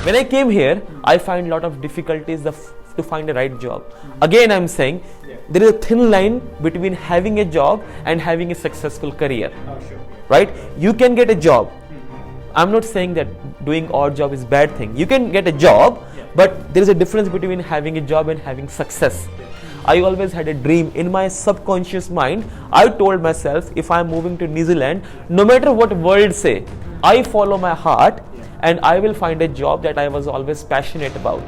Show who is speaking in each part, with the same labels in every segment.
Speaker 1: When I came here, I find a lot of difficulties to find the right job. Again, I'm saying there is a thin line between having a job and having a successful career. Right? You can get a job. I'm not saying that doing odd job is bad thing. You can get a job, but there is a difference between having a job and having success. I always had a dream in my subconscious mind. I told myself, if I'm moving to New Zealand, no matter what world say, I follow my heart and I will find a job that I was always passionate about.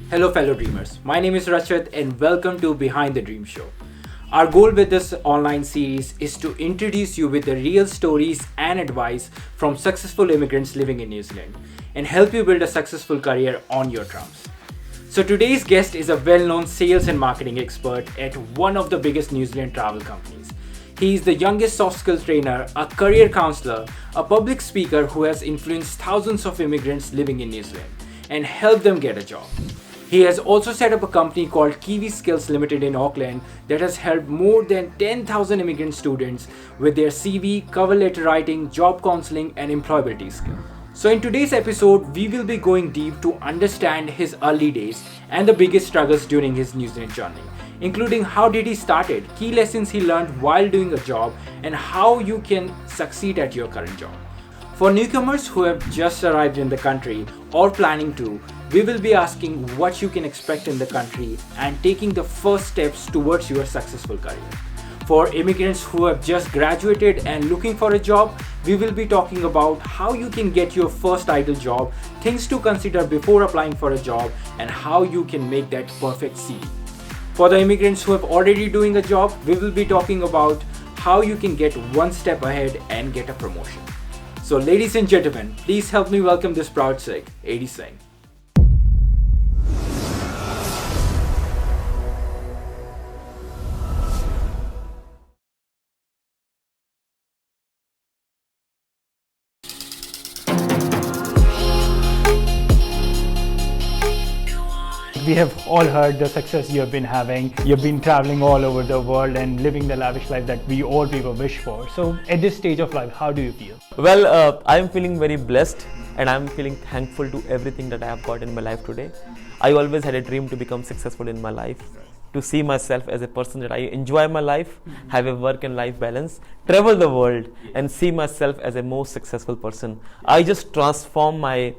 Speaker 2: Hello fellow dreamers, my name is Rachit and welcome to Behind the Dream Show. Our goal with this online series is to introduce you with the real stories and advice from successful immigrants living in New Zealand and help you build a successful career on your terms. So today's guest is a well-known sales and marketing expert at one of the biggest New Zealand travel companies. He is the youngest soft skills trainer, a career counselor, a public speaker who has influenced thousands of immigrants living in New Zealand and helped them get a job. He has also set up a company called Kiwi Skills Limited in Auckland that has helped more than 10,000 immigrant students with their CV, cover letter writing, job counseling and employability skills. So in today's episode, we will be going deep to understand his early days and the biggest struggles during his New Zealand journey, including how did he started, key lessons he learned while doing a job, and how you can succeed at your current job. For newcomers who have just arrived in the country or planning to, we will be asking what you can expect in the country and taking the first steps towards your successful career. For immigrants who have just graduated and looking for a job, we will be talking about how you can get your first ideal job, things to consider before applying for a job, and how you can make that perfect CV. For the immigrants who have already doing a job, we will be talking about how you can get one step ahead and get a promotion. So ladies and gentlemen, please help me welcome this proud Sikh, AD Singh.
Speaker 3: We have all heard the success you have been having. You've been traveling all over the world and living the lavish life that we all people wish for. So at this stage of life, how do you feel?
Speaker 1: Well, I'm feeling very blessed and I'm feeling thankful to everything that I have got in my life today. I always had a dream to become successful in my life, to see myself as a person that I enjoy my life, have a work and life balance, travel the world and see myself as a most successful person. I just transform my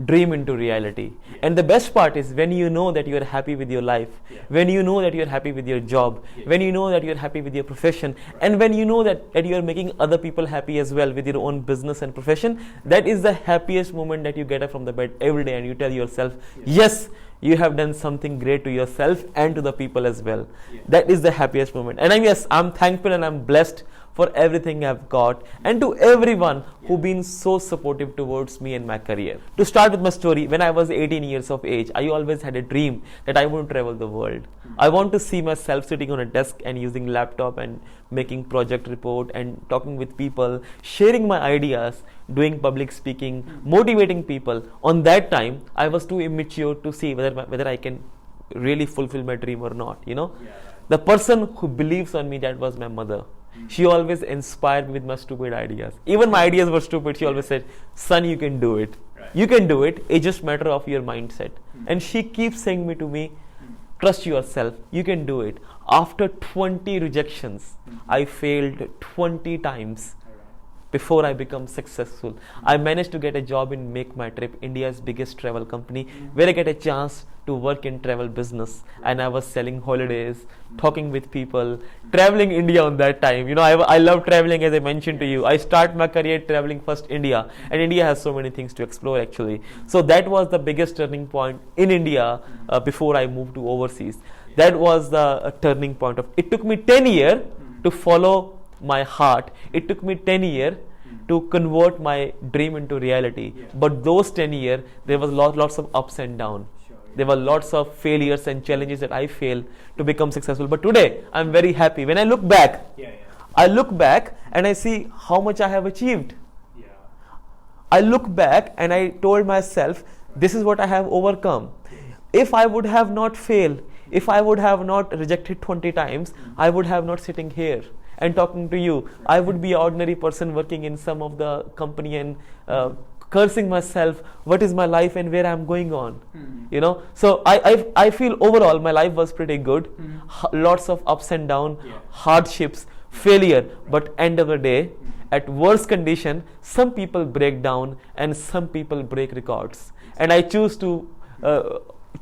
Speaker 1: dream into reality. And the best part is when you know that you are happy with your life, when you know that you are happy with your job, when you know that you are happy with your profession, and when you know that you are making other people happy as well with your own business and profession, that is the happiest moment that you get up from the bed every day and you tell yourself, yes, you have done something great to yourself and to the people as well. That is the happiest moment. And I'm thankful and I'm blessed for everything I've got and to everyone who been so supportive towards me and my career. To start with my story, when I was 18 years of age, I always had a dream that I want to travel the world. I want to see myself sitting on a desk and using laptop and making project report and talking with people, sharing my ideas, doing public speaking, motivating people. On that time, I was too immature to see whether I can really fulfill my dream or not, you know. The person who believes on me, that was my mother. She always inspired me with my stupid ideas. Even my ideas were stupid. She always said, son, you can do it. You can do it. It's just a matter of your mindset. And she keeps saying to me, trust yourself. You can do it. After 20 rejections, I failed 20 times before I become successful. I managed to get a job in Make My Trip, India's biggest travel company, where I get a chance to work in travel business. And I was selling holidays, talking with people, traveling India on that time. You know, I love traveling, as I mentioned to you. I start my career traveling first India, and India has so many things to explore actually. So that was the biggest turning point in India before I moved to overseas. That was the turning point of. It took me 10 years to follow my heart. It took me 10 years to convert my dream into reality. But those 10 years, there was lots of ups and downs. There were lots of failures and challenges that I failed to become successful. But today, I'm very happy. When I look back, I look back and I see how much I have achieved. I look back and I told myself, this is what I have overcome. If I would have not failed, if I would have not rejected 20 times, I would have not sitting here and talking to you. I would be an ordinary person working in some of the company and cursing myself, what is my life and where I'm going on. You know, so I feel overall my life was pretty good. Lots of ups and downs, hardships, failure, but end of the day, at worst condition, some people break down and some people break records, and I choose to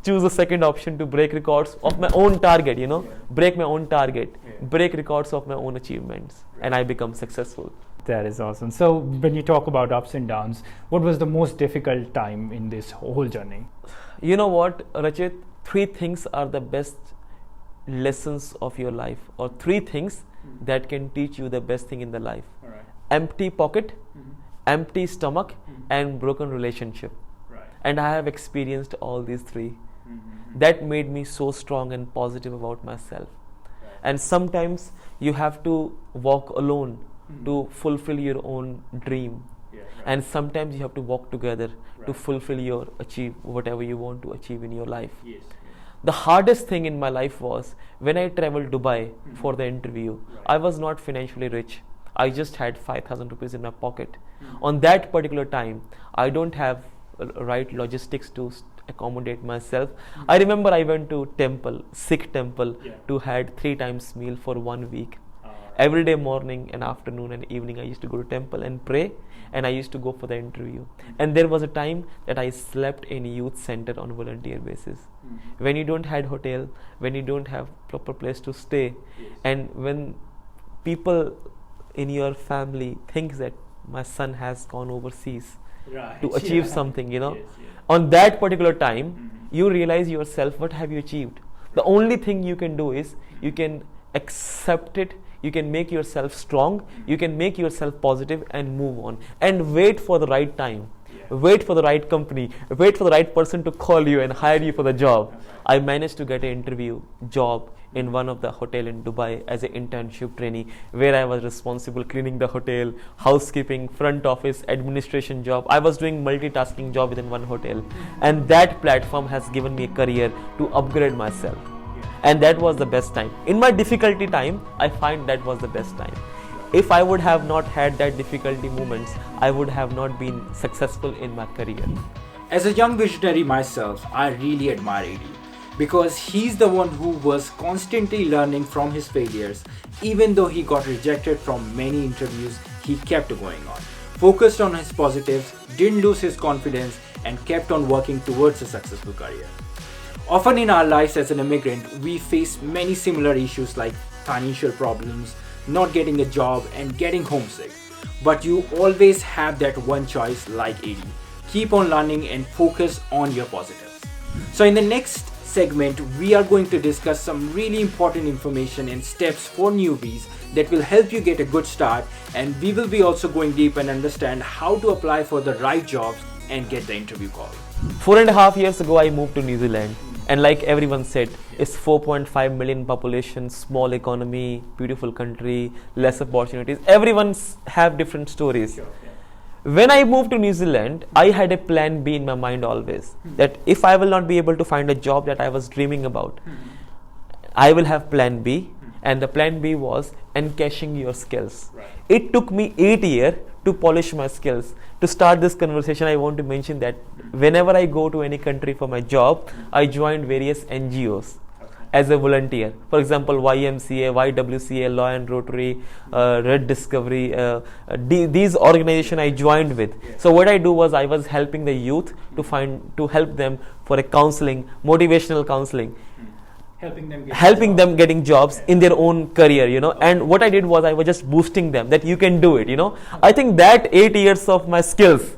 Speaker 1: choose the second option, to break records of my own target, you know, break my own target, break records of my own achievements, and I become successful.
Speaker 3: That is awesome. So when you talk about ups and downs, what was the most difficult time in this whole journey?
Speaker 1: You know what, Rachit, 3 things are the best lessons of your life, or 3 things that can teach you the best thing in the life. Empty pocket, empty stomach, and broken relationship. And I have experienced all these 3. That made me so strong and positive about myself. And sometimes you have to walk alone to fulfill your own dream, and sometimes you have to walk together to fulfill your achieve whatever you want to achieve in your life. The hardest thing in my life was when I traveled Dubai for the interview. I was not financially rich. I just had 5,000 rupees in my pocket. On that particular time, I don't have right logistics to accommodate myself. I remember I went to temple, Sikh temple, to had 3 times meal for 1 week. Every day morning and afternoon and evening I used to go to temple and pray, and I used to go for the interview. And there was a time that I slept in youth center on volunteer basis. When you don't have hotel, when you don't have proper place to stay, and when people in your family think that my son has gone overseas to achieve something, you know, on that particular time you realize yourself, what have you achieved? The only thing you can do is you can accept it, you can make yourself strong, you can make yourself positive and move on, and wait for the right time, wait for the right company, wait for the right person to call you and hire you for the job. I managed to get an interview job in one of the hotel in Dubai as an internship trainee, where I was responsible cleaning the hotel, housekeeping, front office, administration job. I was doing multitasking job within one hotel, and that platform has given me a career to upgrade myself. And that was the best time. In my difficulty time, I find that was the best time. If I would have not had that difficulty moments, I would have not been successful in my career.
Speaker 2: As a young visionary myself, I really admire AD, because he's the one who was constantly learning from his failures. Even though he got rejected from many interviews, he kept going on, focused on his positives, didn't lose his confidence, and kept on working towards a successful career. Often in our lives as an immigrant, we face many similar issues like financial problems, not getting a job, and getting homesick. But you always have that one choice like AD. Keep on learning and focus on your positives. So in the next segment, we are going to discuss some really important information and steps for newbies that will help you get a good start, and we will be also going deep and understand how to apply for the right jobs and get the interview call.
Speaker 1: 4.5 years ago, I moved to New Zealand. And like everyone said, it's 4.5 million population, small economy, beautiful country, less opportunities. Everyone's have different stories. When I moved to New Zealand, I had a plan B in my mind always. That if I will not be able to find a job that I was dreaming about, I will have plan B. And the plan B was encashing your skills. It took me 8 years to polish my skills. To start this conversation, I want to mention that whenever I go to any country for my job, I joined various NGOs as a volunteer. For example, YMCA, YWCA, Law and Rotary, Red Discovery, these organizations I joined with. So what I do was I was helping the youth to help them for a counseling, motivational counseling. Helping them getting jobs in their own career, you know. And what I did was I was just boosting them that you can do it, you know. I think that 8 years of my skills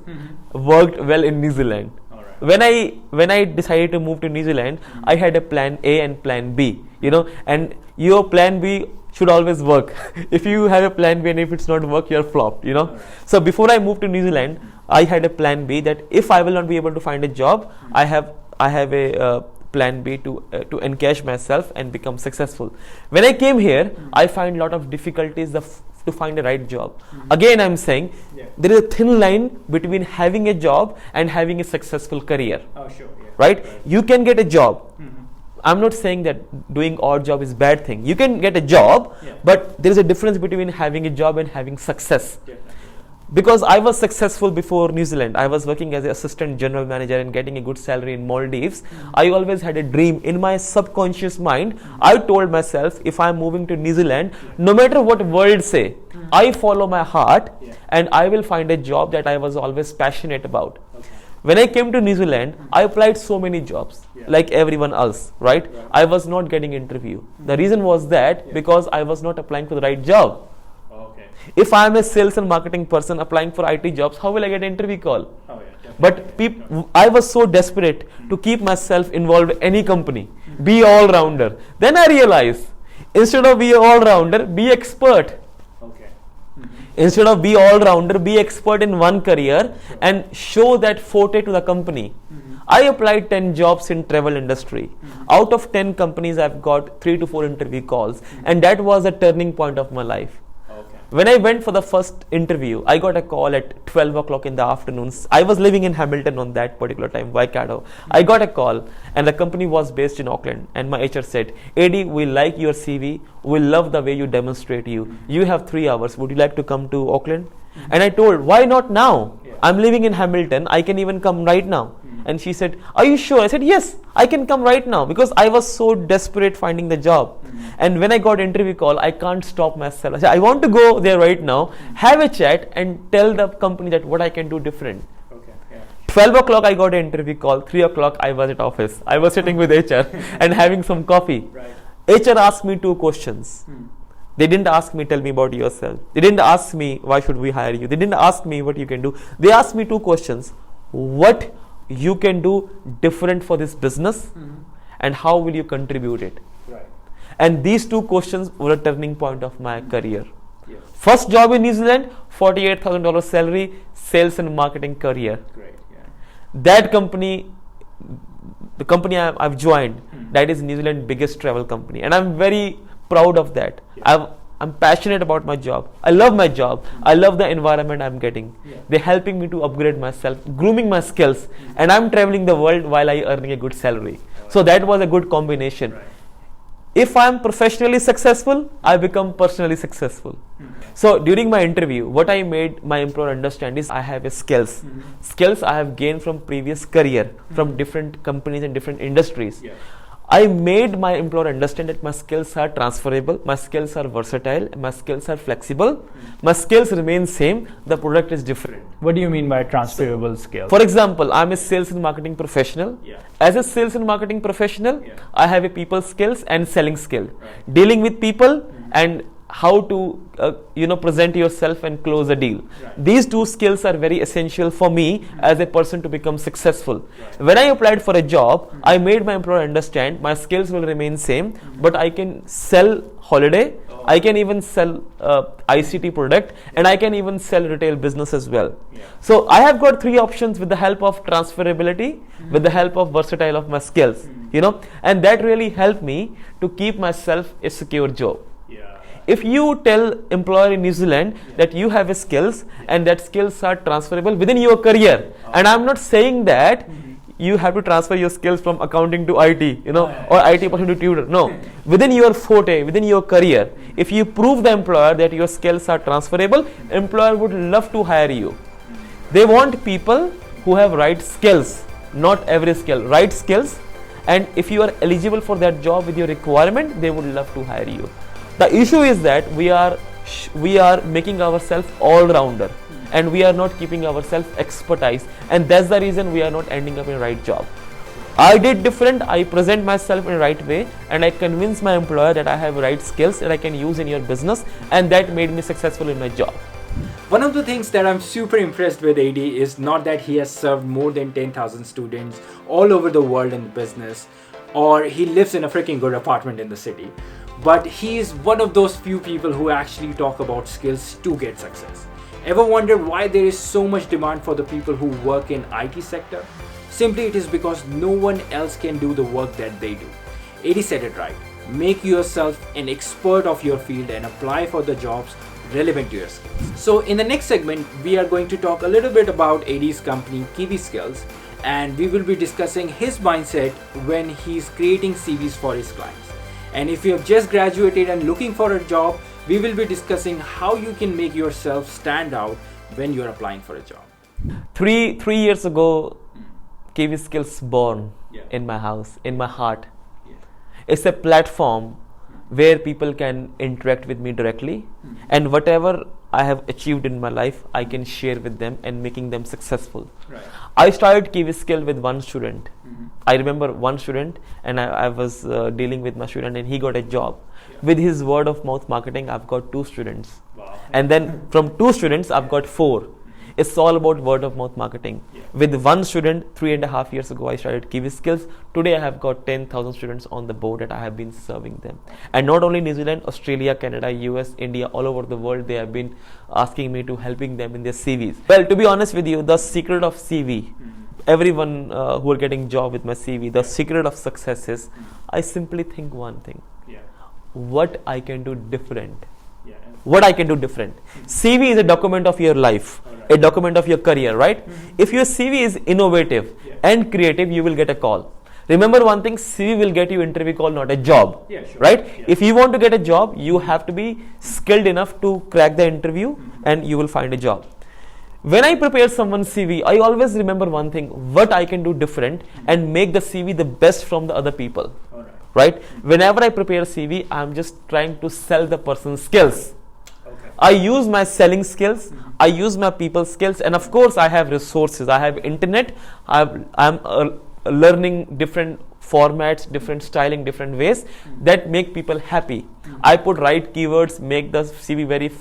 Speaker 1: worked well in New Zealand. When I decided to move to New Zealand, I had a plan A and plan B, you know, and your plan B should always work. If you have a plan B and if it's not work, you're flopped, you know. So before I moved to New Zealand, I had a plan B that if I will not be able to find a job, I have a plan B to encash myself and become successful. When I came here, I find a lot of difficulties to find a right job. Again, I'm saying there is a thin line between having a job and having a successful career. Right? You can get a job. I'm not saying that doing odd job is bad thing. You can get a job, but there is a difference between having a job and having success. Because I was successful before New Zealand. I was working as an assistant general manager and getting a good salary in Maldives. I always had a dream in my subconscious mind. I told myself, if I'm moving to New Zealand, no matter what world say, I follow my heart and I will find a job that I was always passionate about. When I came to New Zealand, I applied so many jobs like everyone else, right? I was not getting interview. The reason was that because I was not applying for the right job. If I am a sales and marketing person applying for IT jobs, how will I get an interview call? But I was so desperate to keep myself involved in any company, be all-rounder. Then I realized, instead of be all-rounder, be expert. Instead of be all-rounder, be expert in one career and show that forte to the company. I applied 10 jobs in travel industry. Out of 10 companies, I've got 3 to 4 interview calls, and that was a turning point of my life. When I went for the first interview, I got a call at 12 o'clock in the afternoon. I was living in Hamilton on that particular time, Waikato. I got a call and the company was based in Auckland, and my HR said, AD, we like your CV. We love the way you demonstrate you. You have 3 hours. Would you like to come to Auckland? And I told, why not now? I'm living in Hamilton. I can even come right now. And she said, are you sure? I said, yes, I can come right now, because I was so desperate finding the job. And when I got interview call, I can't stop myself. I said, I want to go there right now, have a chat and tell the company that what I can do different. 12 o'clock I got an interview call. 3 o'clock I was at office. I was sitting with HR and having some coffee. HR asked me 2 questions. They didn't ask me, tell me about yourself. They didn't ask me, why should we hire you? They didn't ask me what you can do. They asked me 2 questions. What you can do different for this business and how will you contribute it? And these 2 questions were a turning point of my career. First job in New Zealand, $48,000 salary, sales and marketing career. That company, the company I've joined, that is New Zealand's biggest travel company, and I'm very proud of that. I'm passionate about my job. I love my job. I love the environment I'm getting. They're helping me to upgrade myself, grooming my skills, and I'm traveling the world while I earning a good salary. So that was a good combination. If I'm professionally successful, I become personally successful. So during my interview, what I made my employer understand is I have a skills. Skills I have gained from previous career, from different companies and different industries. I made my employer understand that my skills are transferable, my skills are versatile, my skills are flexible, my skills remain same, the product is different.
Speaker 3: What do you mean by transferable skills?
Speaker 1: For example, I'm a sales and marketing professional. As a sales and marketing professional, I have a people skills and selling skill. Dealing with people and how to present yourself and close a deal. These 2 skills are very essential for me as a person to become successful. When I applied for a job, I made my employer understand my skills will remain same, but I can sell holiday, I can even sell ICT product, and I can even sell retail business as well. So I have got 3 options with the help of transferability, with the help of versatile of my skills, and that really helped me to keep myself a secure job. If you tell employer in New Zealand that you have a skills and that skills are transferable within your career, and I'm not saying that you have to transfer your skills from accounting to IT, or IT person to tutor. No, within your forte, within your career, if you prove the employer that your skills are transferable, employer would love to hire you. They want people who have right skills, not every skill, right skills. And if you are eligible for that job with your requirement, they would love to hire you. The issue is that we are making ourselves all-rounder and we are not keeping ourselves expertise, and that's the reason we are not ending up in the right job. I did different. I present myself in the right way and I convince my employer that I have right skills that I can use in your business, and that made me successful in my job.
Speaker 2: One of the things that I'm super impressed with AD is not that he has served more than 10,000 students all over the world in business, or he lives in a freaking good apartment in the city. But he is one of those few people who actually talk about skills to get success. Ever wondered why there is so much demand for the people who work in IT sector? Simply it is because no one else can do the work that they do. AD said it right. Make yourself an expert of your field and apply for the jobs relevant to your skills. So in the next segment, we are going to talk a little bit about AD's company Kiwi Skills, and we will be discussing his mindset when he's creating CVs for his clients. And if you have just graduated and looking for a job, we will be discussing how you can make yourself stand out when you're applying for a job?
Speaker 1: Three years ago, Kiwi Skills born
Speaker 2: Yeah.
Speaker 1: in my house, in my heart.
Speaker 2: Yeah.
Speaker 1: It's a platform where people can interact with me directly, and whatever I have achieved in my life, I can share with them and making them successful.
Speaker 2: Right.
Speaker 1: I started Kiwi Skill with one student.
Speaker 2: Mm-hmm.
Speaker 1: I remember one student, and I was dealing with my student, and he got a job.
Speaker 2: Yeah.
Speaker 1: With his word of mouth marketing, I've got 2 students.
Speaker 2: Wow.
Speaker 1: And then from 2 students, I've got 4. It's all about word of mouth marketing.
Speaker 2: Yeah.
Speaker 1: With one student, 3.5 years ago, I started Kiwi Skills. Today, I have got 10,000 students on the board that I have been serving them. And not only New Zealand, Australia, Canada, US, India, all over the world, they have been asking me to helping them in their CVs. Well, to be honest with you, the secret of CV, everyone who are getting job with my CV, the secret of success is, I simply think one thing,
Speaker 2: Yeah.
Speaker 1: what I can do different.
Speaker 2: Yeah.
Speaker 1: What I can do different. CV is a document of your life,
Speaker 2: Alright.
Speaker 1: a document of your career, right? If your CV is innovative
Speaker 2: Yeah.
Speaker 1: and creative, you will get a call. Remember one thing, CV will get you interview call, not a job,
Speaker 2: Yeah, sure.
Speaker 1: right?
Speaker 2: Yeah.
Speaker 1: If you want to get a job, you have to be skilled enough to crack the interview and you will find a job. When I prepare someone's CV, I always remember one thing, what I can do different and make the CV the best from the other people,
Speaker 2: All right.
Speaker 1: right? Whenever I prepare CV, I'm just trying to sell the person's skills.
Speaker 2: Okay.
Speaker 1: I use my selling skills, I use my people skills, and of course I have resources, I have internet, I'm learning different formats, different styling, different ways that make people happy. I put right keywords, make the CV very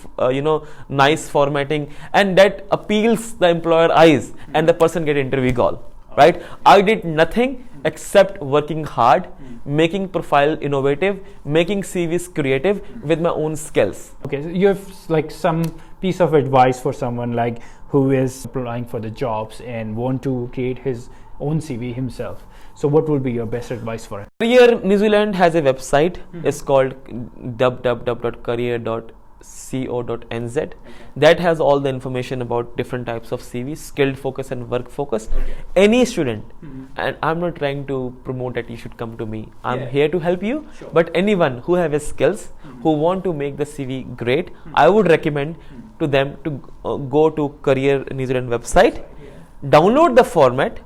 Speaker 1: nice formatting, and that appeals the employer eyes and the person get interview call, right? I did nothing except working hard, making profile innovative, making CVs creative with my own skills.
Speaker 3: Okay, so you have like some piece of advice for someone like who is applying for the jobs and want to create his own CV himself. So what would be your best advice for him?
Speaker 1: Career New Zealand has a website. It's called www.career.co.nz. That has all the information about different types of CVs, skilled focus and work focus.
Speaker 2: Okay.
Speaker 1: Any student, and I'm not trying to promote that you should come to me. I'm
Speaker 2: Yeah.
Speaker 1: here to help you.
Speaker 2: Sure.
Speaker 1: But anyone who have skills, who want to make the CV great, I would recommend to them to go to Career New Zealand website. Download the format,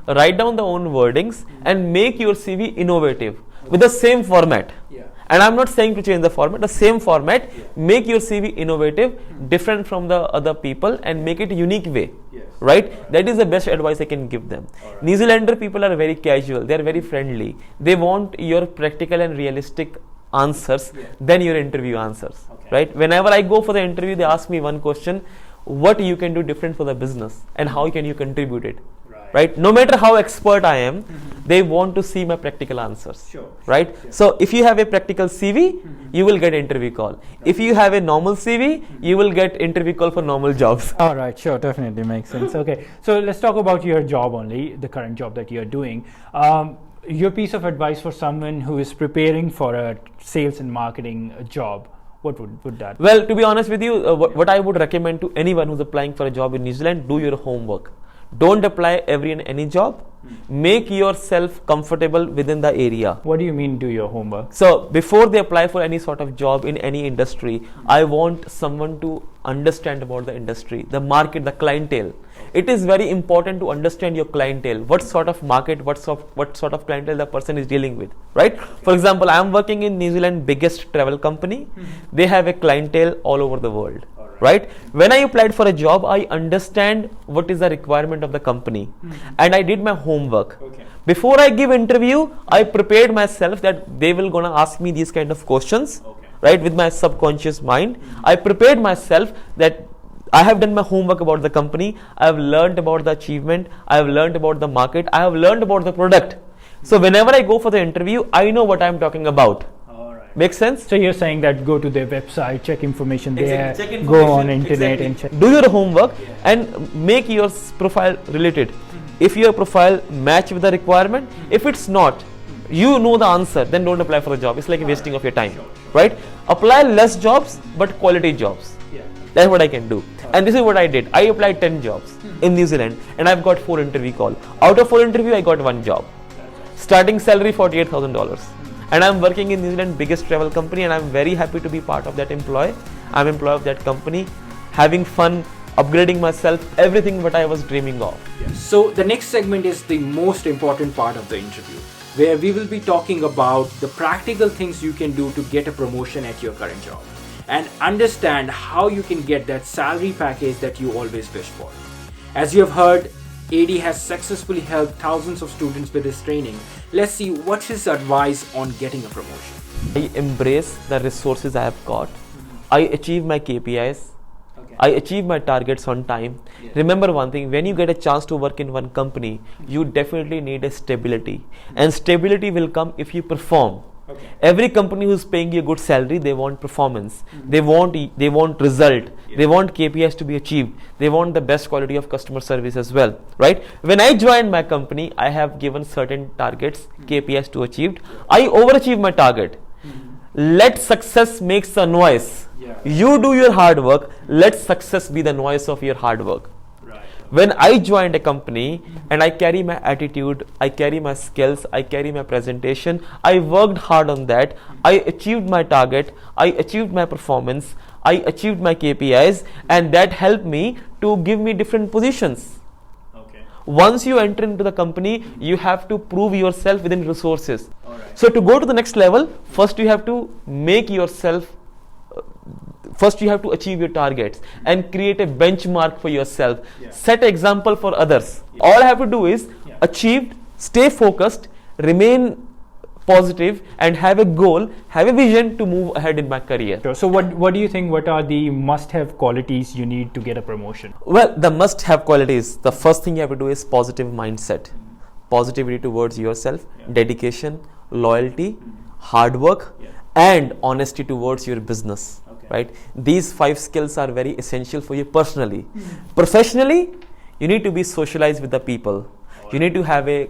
Speaker 1: write down the own wordings, and make your CV innovative with the same format.
Speaker 2: Yeah.
Speaker 1: And I'm not saying to change the format, the same format, make your CV innovative, different from the other people, and make it a unique way.
Speaker 2: Yes.
Speaker 1: Right? That is the best advice I can give them.
Speaker 2: Alright.
Speaker 1: New Zealander people are very casual, they are very friendly. They want your practical and realistic answers than your interview answers.
Speaker 2: Okay.
Speaker 1: Right? Whenever I go for the interview, they ask me one question, what you can do different for the business and how can you contribute it. Right? No matter how expert I am, they want to see my practical answers.
Speaker 2: Sure.
Speaker 1: Right?
Speaker 2: Yeah.
Speaker 1: So if you have a practical CV, you will get interview call. If you have a normal CV, you will get interview call for normal jobs.
Speaker 3: All right, sure, definitely makes sense. Okay, so let's talk about your job only, the current job that you're doing. Your piece of advice for someone who is preparing for a sales and marketing job, what would that be?
Speaker 1: Well, to be honest with you, what I would recommend to anyone who's applying for a job in New Zealand, do your homework. Don't apply every and any job. Make yourself comfortable within the area.
Speaker 3: What do you mean do your homework?
Speaker 1: So before they apply for any sort of job in any industry, I want someone to understand about the industry, the market, the clientele. It is very important to understand your clientele, what sort of market, what sort of clientele the person is dealing with, right? For example, I am working in New Zealand's biggest travel company. They have a clientele all over the world. Right? When I applied for a job, I understand what is the requirement of the company, and I did my homework.
Speaker 2: Okay.
Speaker 1: Before I give interview, I prepared myself that they will gonna ask me these kind of questions,
Speaker 2: Okay.
Speaker 1: right? With my subconscious mind, I prepared myself that I have done my homework about the company. I have learned about the achievement. I have learned about the market. I have learned about the product. So whenever I go for the interview, I know what I am talking about. Makes sense?
Speaker 3: So you're saying that go to their website, check information there,
Speaker 1: Exactly. Check
Speaker 3: go on
Speaker 1: information,
Speaker 3: internet
Speaker 1: exactly.
Speaker 3: and check.
Speaker 1: Do your homework and make your profile related. If your profile match with the requirement, if it's not, you know the answer, then don't apply for the job. It's like a wasting of your time, right? Apply less jobs but quality jobs. That's what I can do. And this is what I did. I applied 10 jobs in New Zealand and I've got 4 interview call. Out of 4 interview, I got 1 job. Starting salary $48,000. And I'm working in New Zealand's biggest travel company, and I'm very happy to be part of that employee. I'm employee of that company, having fun, upgrading myself, everything what I was dreaming of.
Speaker 2: So the next segment is the most important part of the interview, where we will be talking about the practical things you can do to get a promotion at your current job and understand how you can get that salary package that you always wish for. As you have heard, AD has successfully helped thousands of students with his training. Let's see what's his advice on getting a promotion.
Speaker 1: I embrace the resources I have got. I achieve my KPIs. I achieve my targets on time. Remember one thing, when you get a chance to work in one company, you definitely need a stability. And stability will come if you perform. Every company who's paying you a good salary, they want performance. They want result. They want KPIs to be achieved. They want the best quality of customer service as well, right? When I joined my company, I have given certain targets, KPIs to achieve. I overachieved my target. Let success make the noise. You do your hard work. Let success be the noise of your hard work. When I joined a company and I carry my attitude, I carry my skills, I carry my presentation, I worked hard on that, I achieved my target, I achieved my performance, I achieved my KPIs, and that helped me to give me different positions. Once you enter into the company, you have to prove yourself within resources. So to go to the next level, first you have to make yourself, first you have to achieve your targets and create a benchmark for yourself. Set an example for others. All I have to do is achieve, stay focused, remain positive, and have a goal, have a vision to move ahead in my career.
Speaker 3: So what do you think, what are the must-have qualities you need to get a promotion?
Speaker 1: Well, the must-have qualities, the first thing you have to do is positive mindset. Positivity towards yourself, dedication, loyalty, hard work, and honesty towards your business. Right? These 5 skills are very essential for you personally. Professionally, you need to be socialized with the people. You need to have a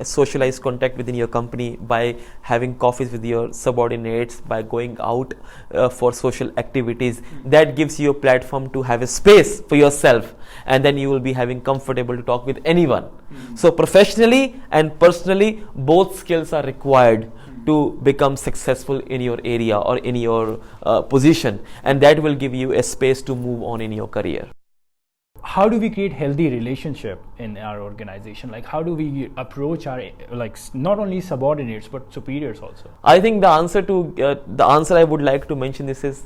Speaker 1: socialized contact within your company by having coffees with your subordinates, by going out for social activities. That gives you a platform to have a space for yourself, and then you will be having comfortable to talk with anyone. So professionally and personally, both skills are required to become successful in your area or in your position, and that will give you a space to move on in your career.
Speaker 3: How do we create healthy relationship in our organization? Like, how do we approach our, like, not only subordinates but superiors also?
Speaker 1: I think the answer I would like to mention this is,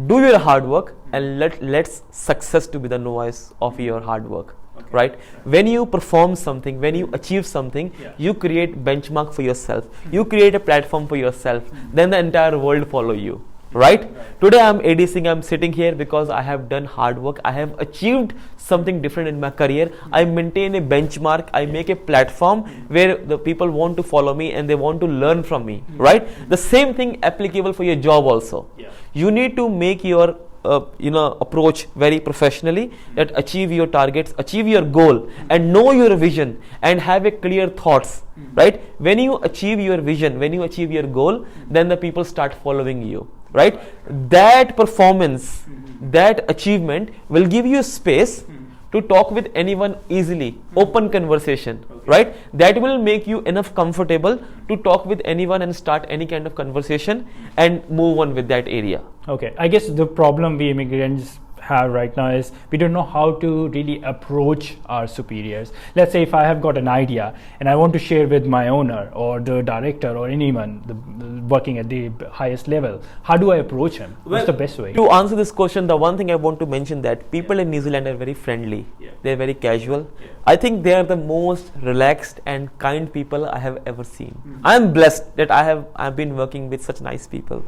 Speaker 1: do your hard work and let success to be the noise of your hard work. Right? When you perform something, when you achieve something, you create benchmark for yourself. You create a platform for yourself. Then the entire world follow you. Right? Today I'm AD Singh. I'm sitting here because I have done hard work. I have achieved something different in my career. I maintain a benchmark. I make a platform where the people want to follow me and they want to learn from me. Right? The same thing applicable for your job also. You need to make your approach very professionally, that achieve your targets, achieve your goal, and know your vision and have a clear thoughts. Right? When you achieve your vision, when you achieve your goal, then the people start following you. Right? That performance, that achievement will give you space to talk with anyone easily, open conversation. Right? That will make you enough comfortable to talk with anyone and start any kind of conversation and move on with that area.
Speaker 3: Okay, I guess the problem we immigrants have right now is we don't know how to really approach our superiors. Let's say if I have got an idea and I want to share with my owner or the director or anyone working at the highest level, how do I approach him? What's the best way?
Speaker 1: To answer this question, the one thing I want to mention that people in New Zealand are very friendly. They're very casual. I think they are the most relaxed and kind people I have ever seen. I'm blessed that I've been working with such nice people.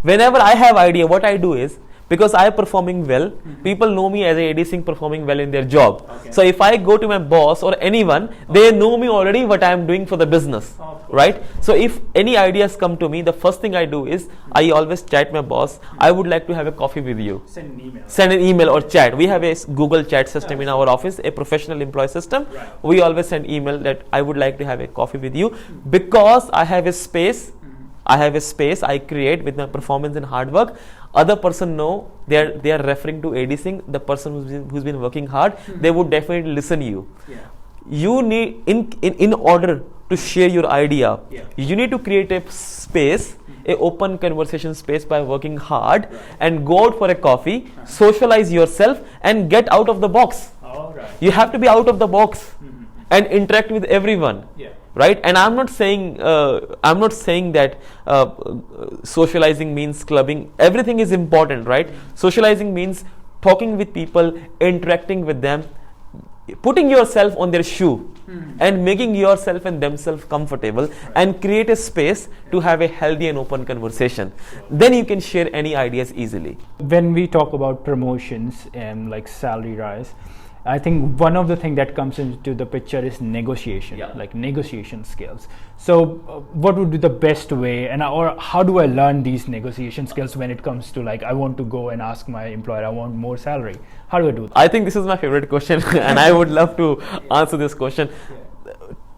Speaker 1: Whenever I have idea, what I do is, because I am performing well, people know me as a AD Singh performing well in their job. So if I go to my boss or anyone, they know me already what I am doing for the business. Right? So if any ideas come to me, the first thing I do is I always chat my boss, I would like to have a coffee with you. Send an email or chat. We have a Google chat system in our office, a professional employee system. We always send email that I would like to have a coffee with you, because I have a space. I create with my performance and hard work. Other person know they are referring to AD Singh, the person who's been working hard. They would definitely listen to you. you need in order to share your idea, you need to create a space, a open conversation space by working hard and go out for a coffee, socialize yourself and get out of the box. You have to be out of the box and interact with everyone. Right, and I'm not saying that socializing means clubbing. Everything is important, right? Socializing means talking with people, interacting with them, putting yourself on their shoe, and making yourself and themselves comfortable, and create a space to have a healthy and open conversation. Then you can share any ideas easily.
Speaker 3: When we talk about promotions and like salary rise, I think one of the things that comes into the picture is negotiation, like negotiation skills. So what would be the best way, or how do I learn these negotiation skills when it comes to, like, I want to go and ask my employer, I want more salary. How do I do that?
Speaker 1: I think this is my favorite question and I would love to answer this question.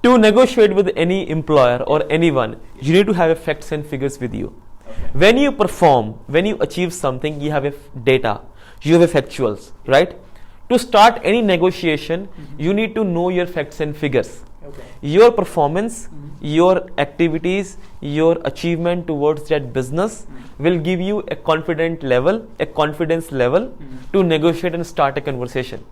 Speaker 1: To negotiate with any employer or anyone, you need to have facts and figures with you. When you perform, when you achieve something, you have data, you have factuals, right? To start any negotiation, you need to know your facts and figures. Your performance, your activities, your achievement towards that business will give you a confidence level to negotiate and start a conversation.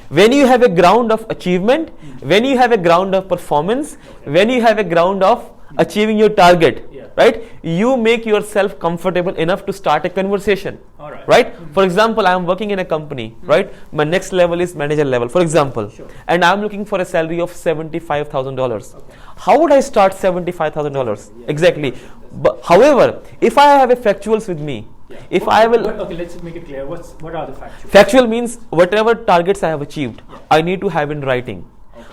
Speaker 1: When you have a ground of achievement, when you have a ground of performance, when you have a ground of achieving your target, right, you make yourself comfortable enough to start a conversation. Right? For example, I am working in a company, right? My next level is manager level, for example, and I am looking for a salary of $75,000. How would I start $75,000? Exactly. But however, if I have a factuals with me, if I will,
Speaker 3: let's make it clear. What are the factuals?
Speaker 1: Factual means whatever targets I have achieved, I need to have in writing.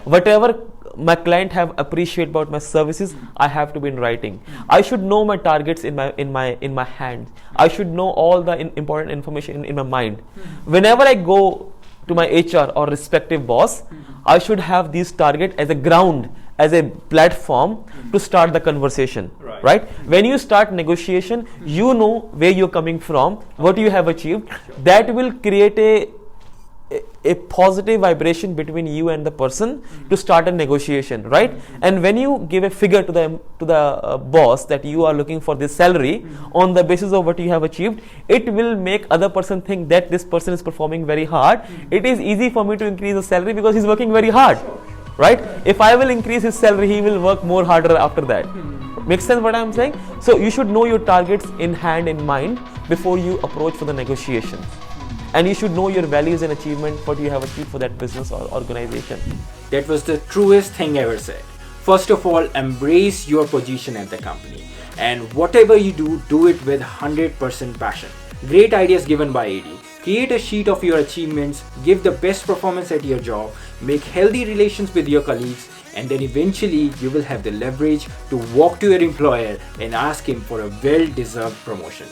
Speaker 1: Whatever my client have appreciated about my services, I have to be in writing. I should know my targets in my hand. I should know all the important information in my mind. Whenever I go to my HR or respective boss, I should have these targets as a ground, as a platform to start the conversation. Right? When you start negotiation, you know where you're coming from, what you have achieved. That will create a positive vibration between you and the person to start a negotiation, right? And when you give a figure to the boss that you are looking for this salary on the basis of what you have achieved, it will make other person think that this person is performing very hard. It is easy for me to increase the salary because he's working very hard, right? If I will increase his salary, he will work more harder after that. Makes sense what I'm saying? So you should know your targets in hand, in mind, before you approach for the negotiation. And you should know your values and achievement, what you have achieved for that business or organization.
Speaker 2: That was the truest thing ever said. First of all, embrace your position at the company. And whatever you do, do it with 100% passion. Great ideas given by AD. Create a sheet of your achievements, give the best performance at your job, make healthy relations with your colleagues, and then eventually you will have the leverage to walk to your employer and ask him for a well-deserved promotion.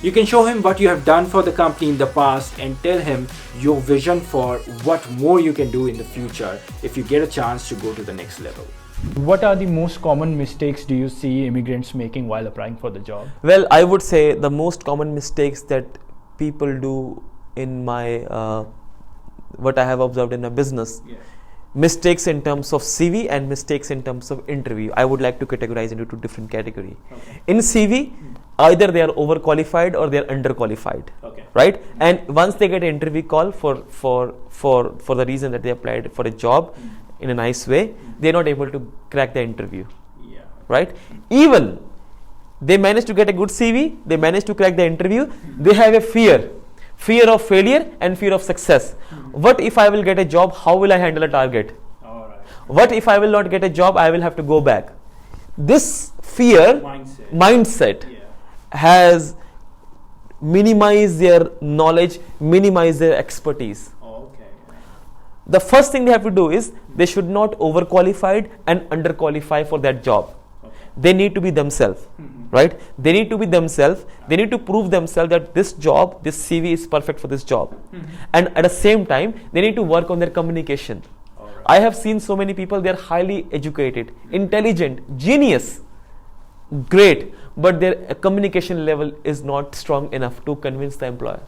Speaker 2: You can show him what you have done for the company in the past and tell him your vision for what more you can do in the future if you get a chance to go to the next level.
Speaker 3: What are the most common mistakes do you see immigrants making while applying for the job?
Speaker 1: Well, I would say the most common mistakes that people do in my what I have observed in my business, mistakes in terms of CV and mistakes in terms of interview, I would like to categorize into two different categories. In CV, either they are overqualified or they are underqualified, right? And once they get an interview call for the reason that they applied for a job in a nice way, they are not able to crack the interview, right? Even they manage to get a good CV, they manage to crack the interview, they have a fear of failure and fear of success. What if I will get a job? How will I handle a target? What if I will not get a job? I will have to go back. This fear mindset has minimized their knowledge, minimized their expertise. The first thing they have to do is they should not overqualified and underqualify for that job. They need to be themselves, right? They need to be themselves. They need to prove themselves that this job, this CV is perfect for this job. And at the same time, they need to work on their communication. I have seen so many people, they are highly educated, intelligent, genius, great, but their communication level is not strong enough to convince the employer.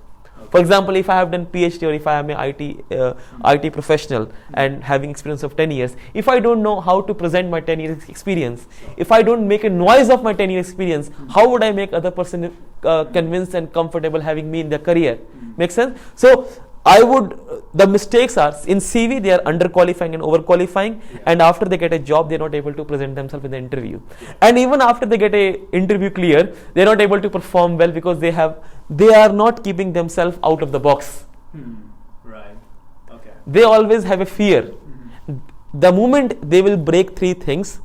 Speaker 1: For example, if I have done PhD or if I am an IT professional and having experience of 10 years, if I don't know how to present my 10 years experience, if I don't make a noise of my 10 years experience, how would I make other person convinced and comfortable having me in their career? Make sense? So the mistakes are in CV, they are underqualifying and overqualifying, and after they get a job, they are not able to present themselves in the interview. And even after they get a interview clear, they are not able to perform well because they are not keeping themselves out of the box.
Speaker 3: Right. Okay.
Speaker 1: They always have a fear. The moment they will break three things,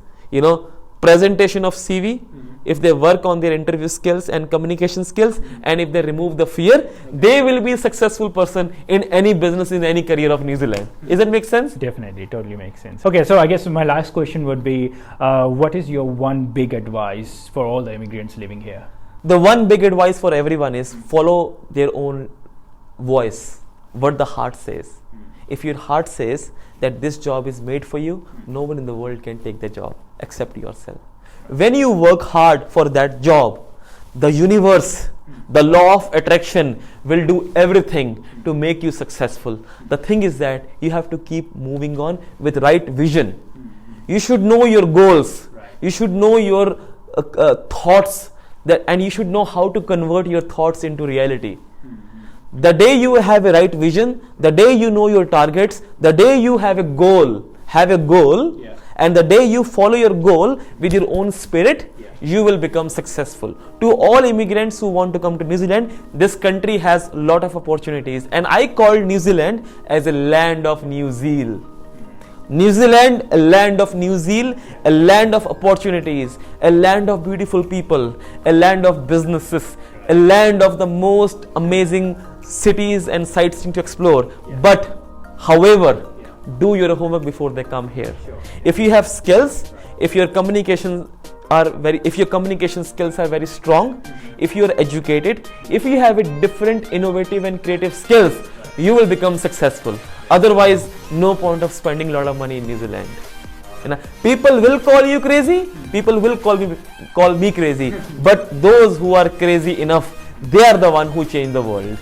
Speaker 1: presentation of CV, if they work on their interview skills and communication skills, and if they remove the fear, they will be a successful person in any business, in any career of New Zealand. Does that make sense?
Speaker 3: Definitely, totally makes sense. Okay, so I guess my last question would be, what is your one big advice for all the immigrants living here?
Speaker 1: The one big advice for everyone is follow their own voice, what the heart says. If your heart says that this job is made for you, no one in the world can take the job except yourself. When you work hard for that job, the universe, the law of attraction will do everything to make you successful. The thing is that you have to keep moving on with right vision. You should know your goals. You should know your thoughts, and you should know how to convert your thoughts into reality. The day you have a right vision, the day you know your targets, the day you have a goal, and the day you follow your goal with your own spirit, you will become successful. To all immigrants who want to come to New Zealand, this country has a lot of opportunities, and I call New Zealand as a land of New Zealand. New Zealand, a land of New Zealand, a land of opportunities, a land of beautiful people, a land of businesses, a land of the most amazing cities and sightseeing to explore. But however, do your homework before they come here. If you have skills, if your communication skills are very strong, if you are educated, if you have a different, innovative and creative skills, you will become successful. Otherwise, no point of spending a lot of money in New Zealand. People will call you crazy, people will call me crazy, but those who are crazy enough, they are the one who change the world.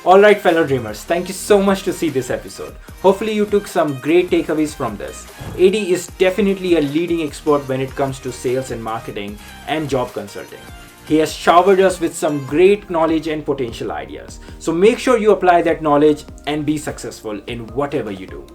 Speaker 2: Alright, fellow dreamers, thank you so much to see this episode. Hopefully you took some great takeaways from this. AD is definitely a leading expert when it comes to sales and marketing and job consulting. He has showered us with some great knowledge and potential ideas. So make sure you apply that knowledge and be successful in whatever you do.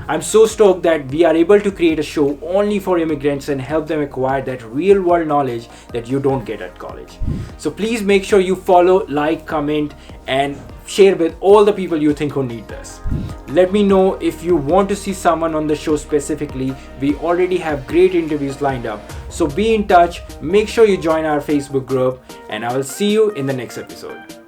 Speaker 2: I'm so stoked that we are able to create a show only for immigrants and help them acquire that real world knowledge that you don't get at college. So please make sure you follow, like, comment and share with all the people you think who need this. Let me know if you want to see someone on the show specifically. We already have great interviews lined up. So be in touch, make sure you join our Facebook group, and I will see you in the next episode.